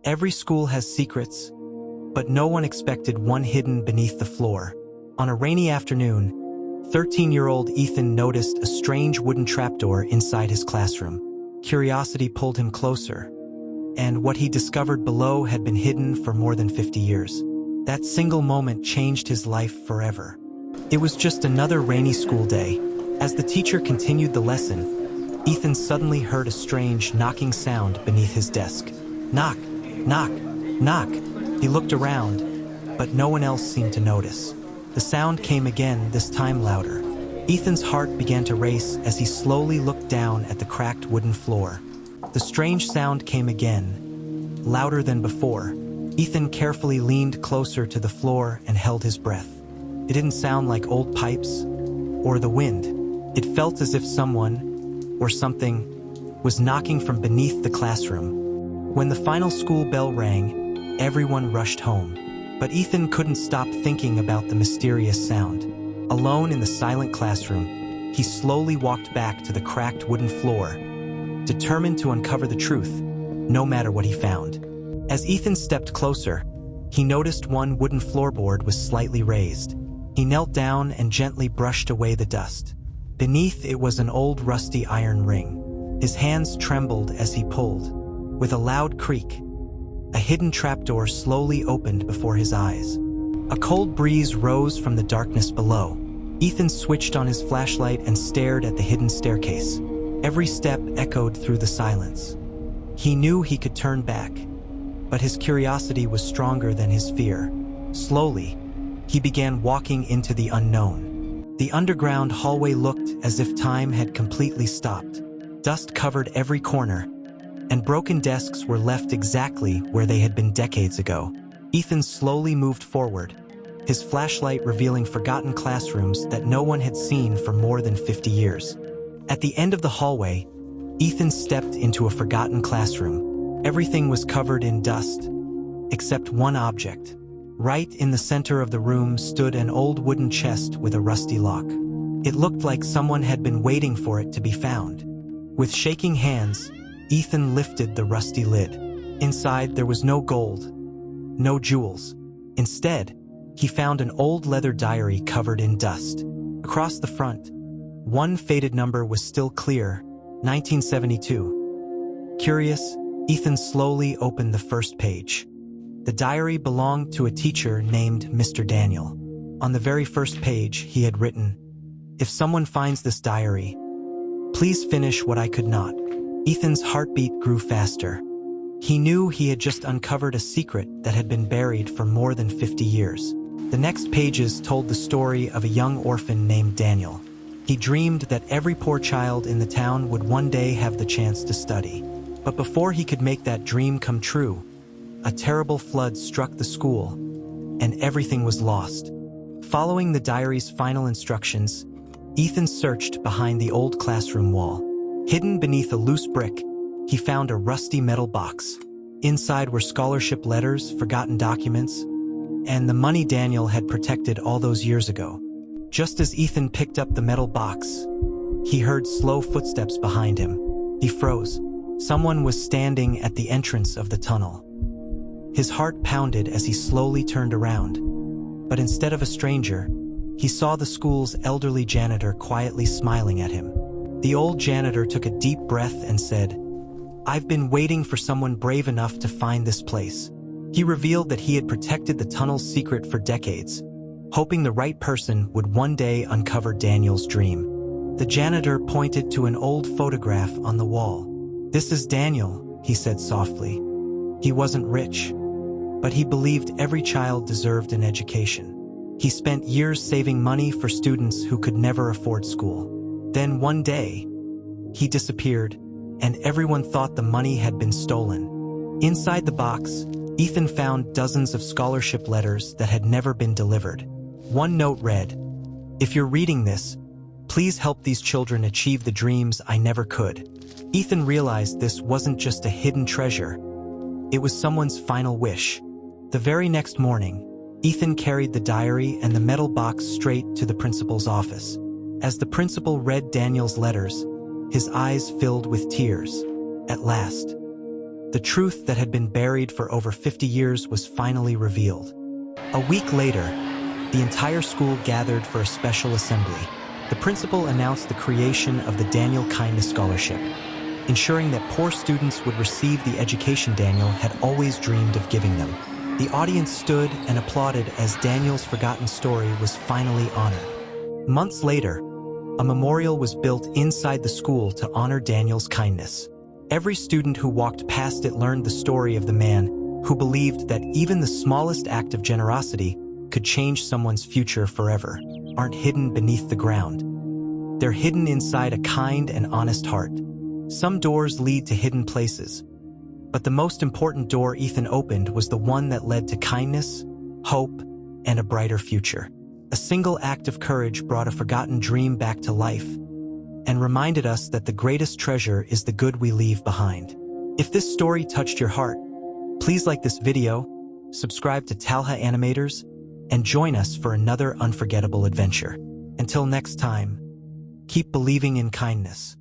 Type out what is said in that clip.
Every school has secrets, but no one expected one hidden beneath the floor. On a rainy afternoon, 13-year-old Ethan noticed a strange wooden trapdoor inside his classroom. Curiosity pulled him closer, and what he discovered below had been hidden for more than 50 years. That single moment changed his life forever. It was just another rainy school day. As the teacher continued the lesson, Ethan suddenly heard a strange knocking sound beneath his desk. Knock, knock, knock. He looked around, but no one else seemed to notice. The sound came again, this time louder. Ethan's heart began to race as he slowly looked down at the cracked wooden floor. The strange sound came again, louder than before. Ethan carefully leaned closer to the floor and held his breath. It didn't sound like old pipes or the wind. It felt as if someone, or something, was knocking from beneath the classroom. When the final school bell rang, everyone rushed home. But Ethan couldn't stop thinking about the mysterious sound. Alone in the silent classroom, he slowly walked back to the cracked wooden floor, determined to uncover the truth, no matter what he found. As Ethan stepped closer, he noticed one wooden floorboard was slightly raised. He knelt down and gently brushed away the dust. Beneath it was an old rusty iron ring. His hands trembled as he pulled. With a loud creak, a hidden trapdoor slowly opened before his eyes. A cold breeze rose from the darkness below. Ethan switched on his flashlight and stared at the hidden staircase. Every step echoed through the silence. He knew he could turn back, but his curiosity was stronger than his fear. Slowly, he began walking into the unknown. The underground hallway looked as if time had completely stopped. Dust covered every corner, and broken desks were left exactly where they had been decades ago. Ethan slowly moved forward, his flashlight revealing forgotten classrooms that no one had seen for more than 50 years. At the end of the hallway, Ethan stepped into a forgotten classroom. Everything was covered in dust, except one object. Right in the center of the room stood an old wooden chest with a rusty lock. It looked like someone had been waiting for it to be found. With shaking hands, Ethan lifted the rusty lid. Inside, there was no gold, no jewels. Instead, he found an old leather diary covered in dust. Across the front, one faded number was still clear, 1972. Curious, Ethan slowly opened the first page. The diary belonged to a teacher named Mr. Daniel. On the very first page, he had written, "If someone finds this diary, please finish what I could not." Ethan's heartbeat grew faster. He knew he had just uncovered a secret that had been buried for more than 50 years. The next pages told the story of a young orphan named Daniel. He dreamed that every poor child in the town would one day have the chance to study. But before he could make that dream come true, a terrible flood struck the school, and everything was lost. Following the diary's final instructions, Ethan searched behind the old classroom wall. Hidden beneath a loose brick, he found a rusty metal box. Inside were scholarship letters, forgotten documents, and the money Daniel had protected all those years ago. Just as Ethan picked up the metal box, he heard slow footsteps behind him. He froze. Someone was standing at the entrance of the tunnel. His heart pounded as he slowly turned around. But instead of a stranger, he saw the school's elderly janitor quietly smiling at him. The old janitor took a deep breath and said, "I've been waiting for someone brave enough to find this place." He revealed that he had protected the tunnel's secret for decades, hoping the right person would one day uncover Daniel's dream. The janitor pointed to an old photograph on the wall. "This is Daniel," he said softly. He wasn't rich, but he believed every child deserved an education. He spent years saving money for students who could never afford school. Then one day, he disappeared, and everyone thought the money had been stolen. Inside the box, Ethan found dozens of scholarship letters that had never been delivered. One note read, "If you're reading this, please help these children achieve the dreams I never could." Ethan realized this wasn't just a hidden treasure. It was someone's final wish. The very next morning, Ethan carried the diary and the metal box straight to the principal's office. As the principal read Daniel's letters, his eyes filled with tears. At last, The truth that had been buried for over 50 years was finally revealed. A week later, the entire school gathered for a special assembly. The principal announced the creation of the Daniel Kindness Scholarship, ensuring that poor students would receive the education Daniel had always dreamed of giving them. The audience stood and applauded as Daniel's forgotten story was finally honored. Months later, a memorial was built inside the school to honor Daniel's kindness. Every student who walked past it learned the story of the man who believed that even the smallest act of generosity could change someone's future forever. Aren't hidden beneath the ground. They're hidden inside a kind and honest heart. Some doors lead to hidden places, but the most important door Ethan opened was the one that led to kindness, hope, and a brighter future. A single act of courage brought a forgotten dream back to life and reminded us that the greatest treasure is the good we leave behind. If this story touched your heart, please like this video, subscribe to Talha Animators, and join us for another unforgettable adventure. Until next time, keep believing in kindness.